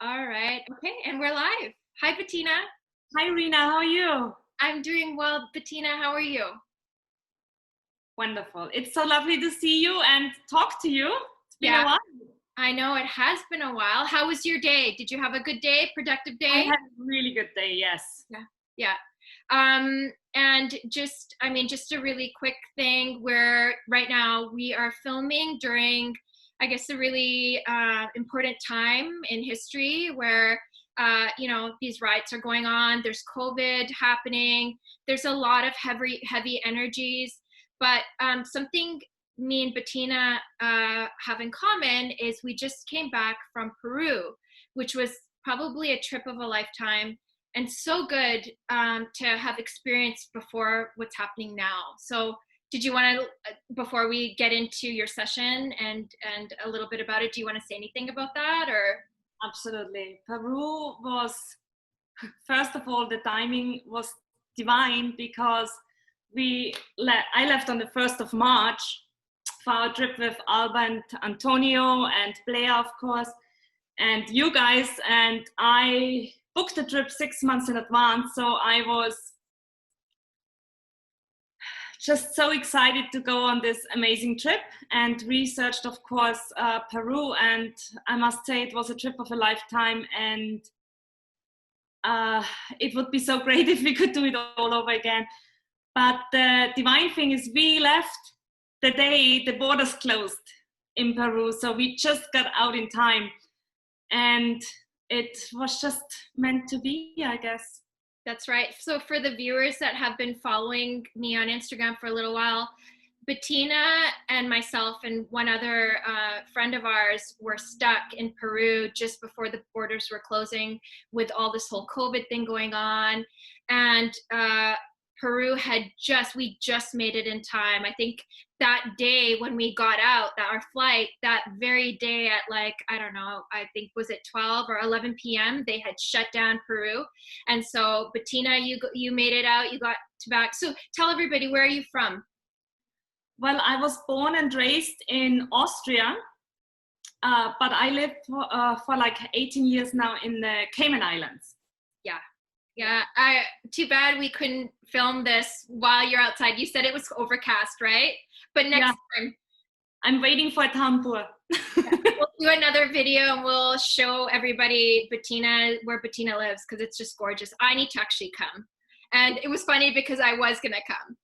All right. Okay. And we're live. Hi, Bettina. Hi, Rina. How are you? I'm doing well. Bettina, how are you? Wonderful. It's so lovely to see you and talk to you. It's been Yeah, a while. I know it has been a while. How was your day? Did you have a good day, productive I day? had a really good day, yes. Yeah. Yeah. And just a really quick thing where right now we are filming during, I guess, a really important time in history where, these riots are going on. There's COVID happening. There's a lot of heavy energies. But something me and Bettina have in common is we just came back from Peru, which was probably a trip of a lifetime and so good to have experienced before what's happening now. So did you want to, before we get into your session and a little bit about it, do you want to say anything about that or? Absolutely. Peru was, first of all, the timing was divine because I left on the 1st of March for our trip with Alba and Antonio and Blair, of course, and you guys, and I booked the trip 6 months in advance, so I was just so excited to go on this amazing trip and researched, of course, Peru, and I must say it was a trip of a lifetime, and it would be so great if we could do it all over again. But the divine thing is we left the day the borders closed in Peru, so we just got out in time, and it was just meant to be, I guess. That's right. So for the viewers that have been following me on Instagram for a little while, Bettina and myself and one other friend of ours were stuck in Peru just before the borders were closing with all this whole COVID thing going on. And Peru we just made it in time. I think that day when we got out, our flight, that very day at like, I don't know, I think was it 12 or 11 p.m., they had shut down Peru. And so Bettina, you made it out, you got to back. So tell everybody, where are you from? Well, I was born and raised in Austria, but I lived for like 18 years now in the Cayman Islands. Yeah. Too bad we couldn't film this while you're outside. You said it was overcast, right? But next time. I'm waiting for a town tour. We'll do another video and we'll show everybody where Bettina lives because it's just gorgeous. I need to actually come. And it was funny because I was going to come.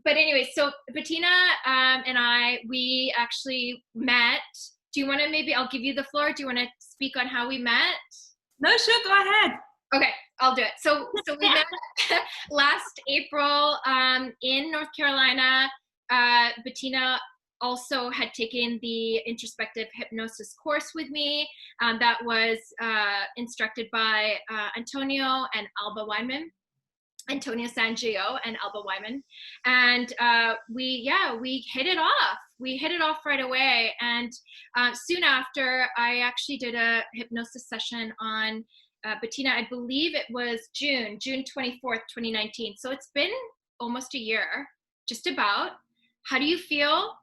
But anyway, so Bettina and we actually met. Do you want to I'll give you the floor. Do you want to speak on how we met? No, sure, go ahead. Okay, I'll do it. So we met last April in North Carolina. Bettina also had taken the introspective hypnosis course with me. That was instructed by Antonio and Alba Wyman. Antonio Sangio and Alba Wyman, and we hit it off. We hit it off right away, and soon after, I actually did a hypnosis session on Bettina. I believe it was June 24th, 2019. So it's been almost a year, just about. How do you feel?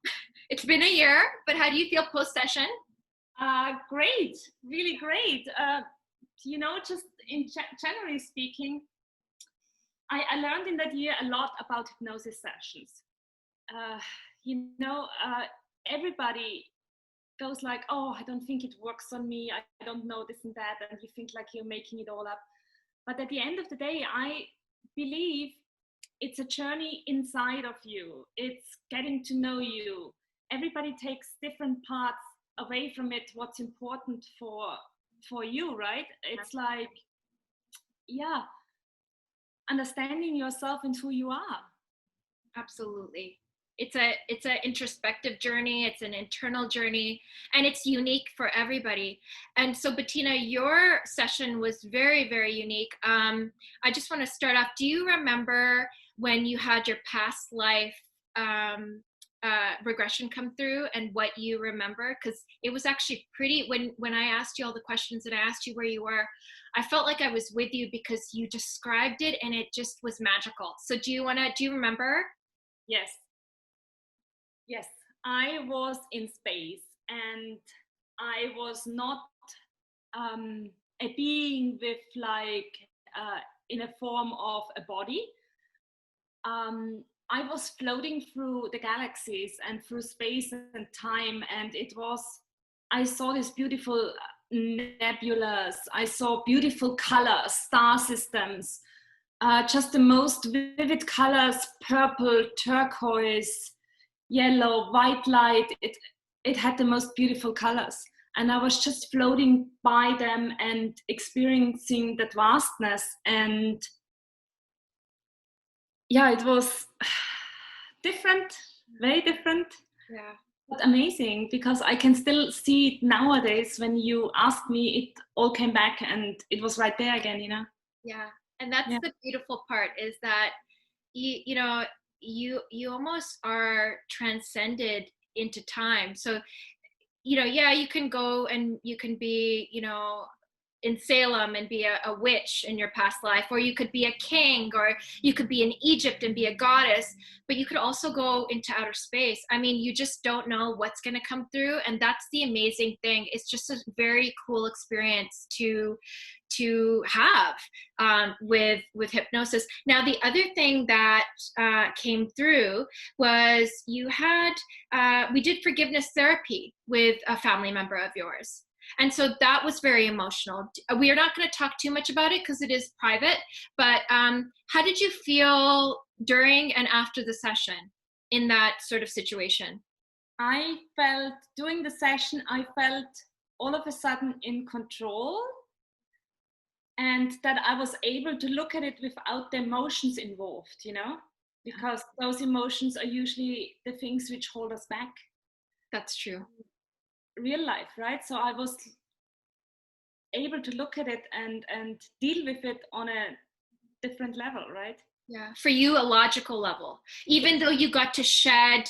It's been a year, but how do you feel post-session? Great, really great. Just generally speaking, I learned in that year a lot about hypnosis sessions. Everybody goes like, oh, I don't think it works on me. I don't know this and that. And you think like you're making it all up. But at the end of the day, I believe it's a journey inside of you. It's getting to know you. Everybody takes different parts away from it. What's important for you, right? It's like, understanding yourself and who you are. Absolutely. It's an introspective journey. It's an internal journey, and it's unique for everybody. And so, Bettina, your session was very, very unique. I just want to start off. Do you remember when you had your past life regression come through, and what you remember? Because it was actually pretty. When I asked you all the questions and I asked you where you were, I felt like I was with you because you described it, and it just was magical. So, do you remember? Yes, I was in space, and I was not a being with like in a form of a body. I was floating through the galaxies and through space and time, and I saw these beautiful nebulas, I saw beautiful colors, star systems, just the most vivid colors, purple, turquoise, yellow, white light. It had the most beautiful colors. And I was just floating by them and experiencing that vastness. And yeah, it was different, very different. Yeah. But amazing, because I can still see it nowadays. When you asked me, it all came back and it was right there again, you know? Yeah. And that's Yeah. the beautiful part, is that you know, you almost are transcended into time. So, you know, yeah, you can go and you can be, you know, in Salem and be a witch in your past life, or you could be a king, or you could be in Egypt and be a goddess, but you could also go into outer space. I mean, you just don't know what's going to come through, and that's the amazing thing. It's just a very cool experience to have with hypnosis. Now, the other thing that came through was you had we did forgiveness therapy with a family member of yours. And so that was very emotional. We are not going to talk too much about it because it is private, but how did you feel during and after the session in that sort of situation? I felt during the session, I felt all of a sudden in control, and that I was able to look at it without the emotions involved, you know, because those emotions are usually the things which hold us back. That's true. Real life, right? So I was able to look at it and deal with it on a different level, right? Yeah, for you, a logical level, even though you got to shed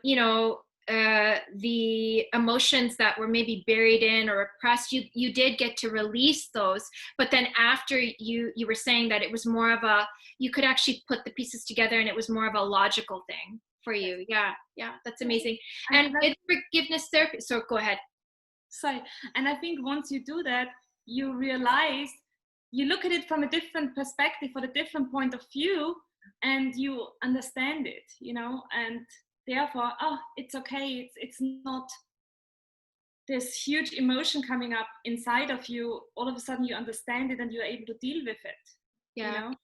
you know, the emotions that were maybe buried in or repressed, you did get to release those. But then after, you were saying that it was more of a, you could actually put the pieces together and it was more of a logical thing for you. Yeah, yeah, that's amazing. And with forgiveness therapy, so go ahead. So, and I think once you do that, you realize, you look at it from a different perspective or a different point of view, and you understand it, you know, and therefore, oh, it's okay. It's not this huge emotion coming up inside of you. All of a sudden you understand it and you're able to deal with it. Yeah. You know?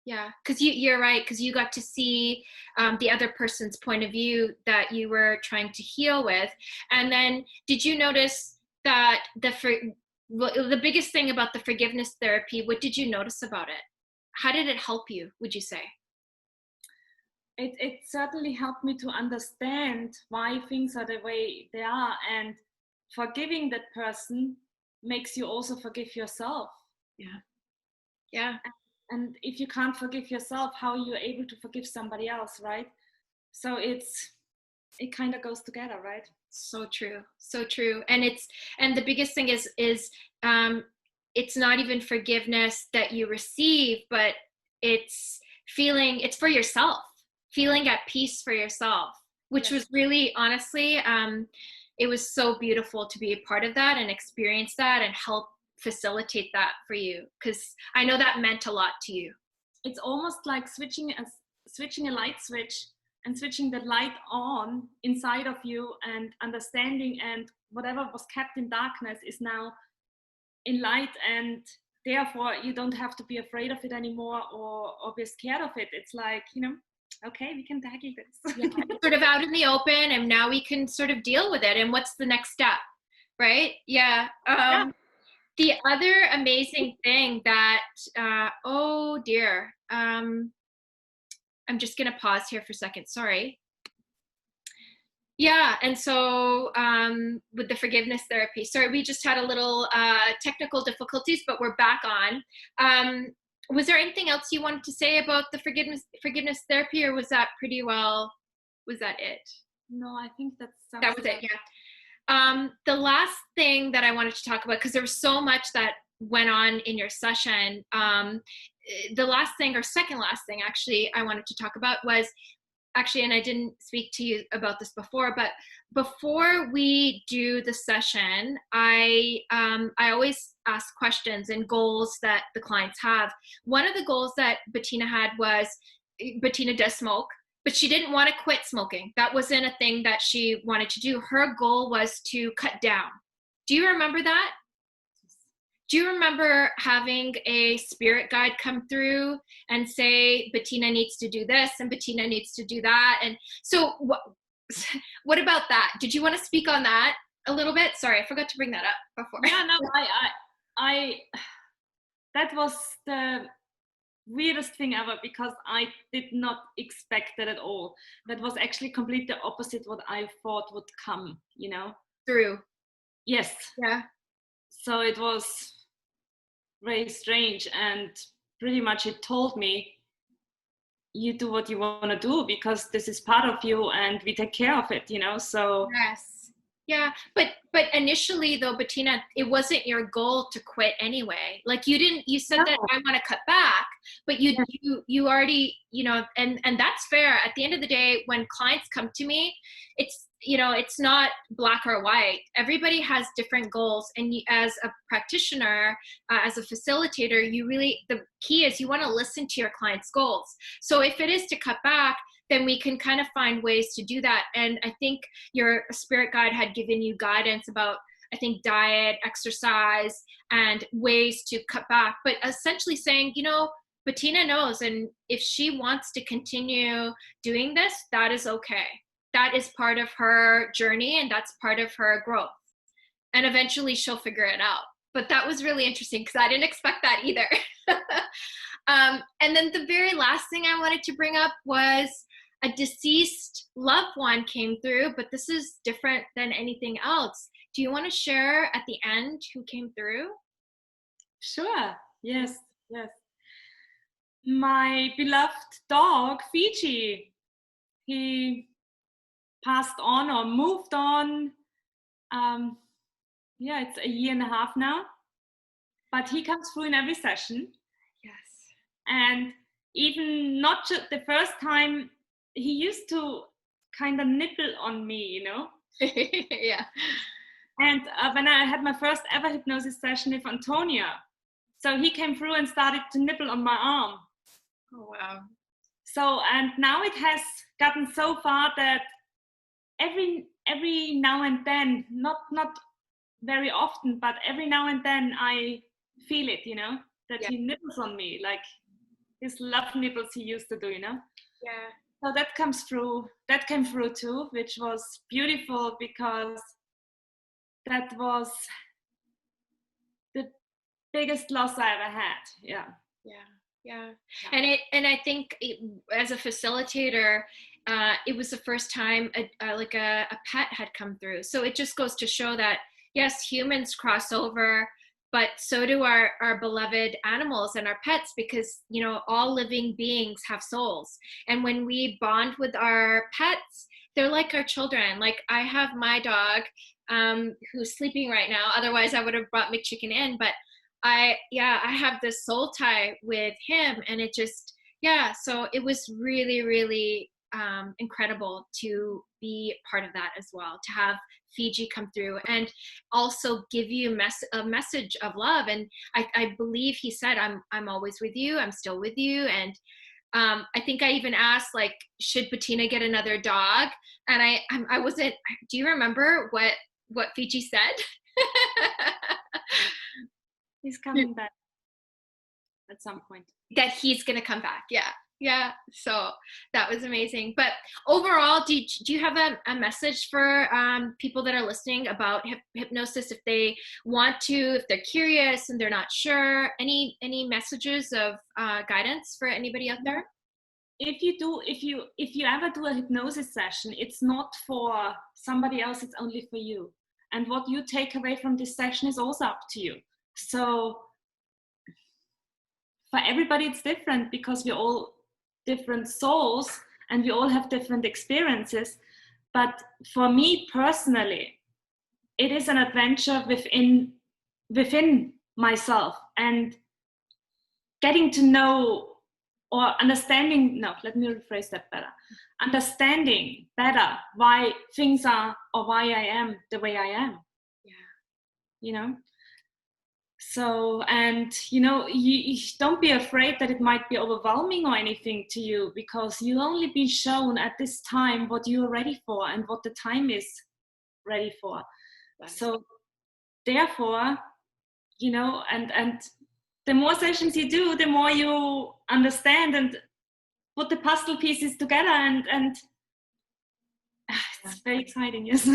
Yeah, because you're right, because you got to see the other person's point of view that you were trying to heal with. And then did you notice that the biggest thing about the forgiveness therapy, what did you notice about it? How did it help you, would you say? It certainly helped me to understand why things are the way they are, and forgiving that person makes you also forgive yourself. Yeah. Yeah. And if you can't forgive yourself, how are you able to forgive somebody else, right? So it kind of goes together, right? So true, so true. And the biggest thing is it's not even forgiveness that you receive, but it's it's for yourself, feeling at peace for yourself, which was really, honestly, it was so beautiful to be a part of that and experience that and help facilitate that for you, because I know that meant a lot to you. It's almost like switching a light switch and switching the light on inside of you, and understanding, and whatever was kept in darkness is now in light, and therefore you don't have to be afraid of it anymore, or be scared of it. It's like, you know, okay, we can tackle this. Yeah, it's sort of out in the open, and now we can sort of deal with it, and what's the next step, right? Yeah. Yeah. The other amazing thing that oh dear, I'm just gonna pause here for a second, sorry. Yeah, and so with the forgiveness therapy, sorry, we just had a little technical difficulties, but we're back on. Was there anything else you wanted to say about the forgiveness therapy, or was that pretty well, was that it? No, I think that was it, yeah. The last thing that I wanted to talk about, because there was so much that went on in your session, the last thing, or second last thing actually, I wanted to talk about was actually, and I didn't speak to you about this before, but before we do the session, I always ask questions and goals that the clients have. One of the goals that Bettina had was, Bettina does smoke, but she didn't want to quit smoking. That wasn't a thing that she wanted to do. Her goal was to cut down. Do you remember that? Do you remember having a spirit guide come through and say, Bettina needs to do this and Bettina needs to do that? And so what about that? Did you want to speak on that a little bit? Sorry, I forgot to bring that up before. Yeah, no, I that was the weirdest thing ever, because I did not expect that at all. That was actually completely opposite what I thought would come, you know? Through. Yes. Yeah. So it was very strange, and pretty much it told me, you do what you want to do because this is part of you and we take care of it, you know? So Yes. Yeah, but initially though, Bettina, it wasn't your goal to quit anyway. Like you said no. that I want to cut back, but you already, you know, and that's fair. At the end of the day, when clients come to me, it's, you know, it's not black or white. Everybody has different goals, and as a practitioner, as a facilitator, the key is you want to listen to your clients' goals. So if it is to cut back, then we can kind of find ways to do that. And I think your spirit guide had given you guidance about, I think, diet, exercise, and ways to cut back, but essentially saying, you know, Bettina knows, and if she wants to continue doing this, that is okay. That is part of her journey, and that's part of her growth. And eventually she'll figure it out. But that was really interesting because I didn't expect that either. And then the very last thing I wanted to bring up was a deceased loved one came through, but this is different than anything else. Do you want to share at the end who came through? Sure. Yes. My beloved dog, FIJI. He passed on or moved on. It's a year and a half now. But he comes through in every session. Yes. And even not just the first time, he used to kind of nibble on me, you know? Yeah. And when I had my first ever hypnosis session with Antonia, so he came through and started to nibble on my arm. Oh, wow. So, and now it has gotten so far that every now and then, not very often, but every now and then I feel it, you know, that he nibbles on me, like his love nibbles he used to do, you know? Yeah. So that came through too, which was beautiful because that was the biggest loss I ever had. Yeah. And I think as a facilitator, it was the first time a pet had come through. So it just goes to show that yes, humans cross over, but so do our beloved animals and our pets, because, you know, all living beings have souls. And when we bond with our pets, they're like our children. Like I have my dog, who's sleeping right now. Otherwise I would have brought McChicken in, but I have this soul tie with him, and it just, so it was really, really incredible to be part of that as well, to have FIJI come through and also give you a message of love. And I believe he said, I'm always with you, I'm still with you. And I think I even asked, like, should Bettina get another dog? And I wasn't, do you remember what FIJI said? He's coming back at some point. That he's going to come back. Yeah. So that was amazing. But overall, do you have a message for people that are listening about hypnosis, if they want to, if they're curious and they're not sure? Any messages of guidance for anybody out there? If you ever do a hypnosis session, it's not for somebody else, it's only for you. And what you take away from this session is also up to you. So for everybody it's different, because we're all different souls and we all have different experiences. But for me personally, it is an adventure within myself, and getting to know or understanding, no, let me rephrase that better. Understanding better why things are, or why I am the way I am. Yeah. You know? So, and, you know, you don't be afraid that it might be overwhelming or anything to you, because you only been shown at this time what you are ready for and what the time is ready for. So therefore, you know, and the more sessions you do, the more you understand and put the puzzle pieces together, and it's very exciting. Yes.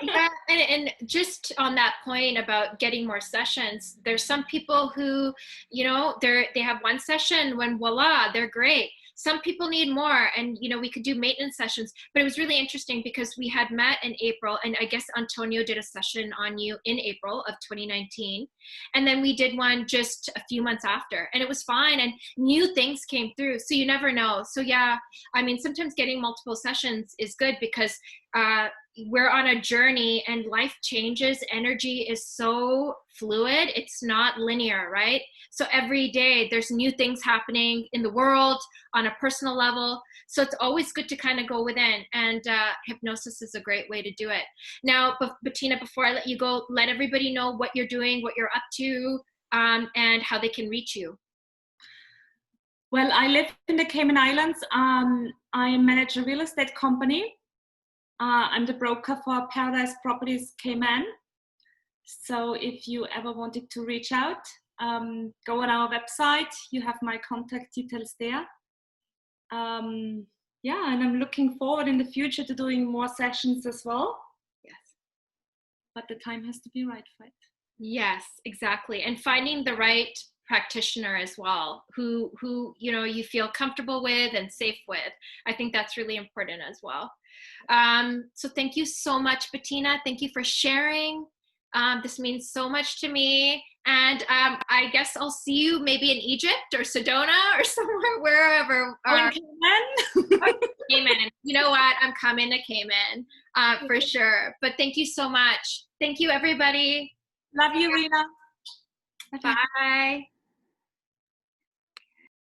Yeah, and just on that point about getting more sessions, there's some people who, you know, they have one session when voila, they're great. Some people need more, and you know, we could do maintenance sessions. But it was really interesting because we had met in April, and I guess Antonio did a session on you in April of 2019, and then we did one just a few months after, and it was fine, and new things came through. So you never know. So yeah, I mean, sometimes getting multiple sessions is good because we're on a journey and life changes. Energy is so fluid. It's not linear, right? So every day there's new things happening in the world on a personal level. So it's always good to kind of go within, and hypnosis is a great way to do it. Now, Bettina, before I let you go, let everybody know what you're doing, what you're up to, and how they can reach you. Well, I live in the Cayman Islands. I manage a real estate company. I'm the broker for Paradise Properties Cayman. So if you ever wanted to reach out, go on our website. You have my contact details there. Yeah, and I'm looking forward in the future to doing more sessions as well. Yes. But the time has to be right for it. Yes, exactly. And finding the right practitioner as well, who you know, you feel comfortable with and safe with. I think that's really important as well. So thank you so much, Bettina. Thank you for sharing. This means so much to me. And I guess I'll see you maybe in Egypt or Sedona or somewhere, wherever. Cayman? Cayman. You know what? I'm coming to Cayman for sure. But thank you so much. Thank you, everybody. Love you, Rena. Bye.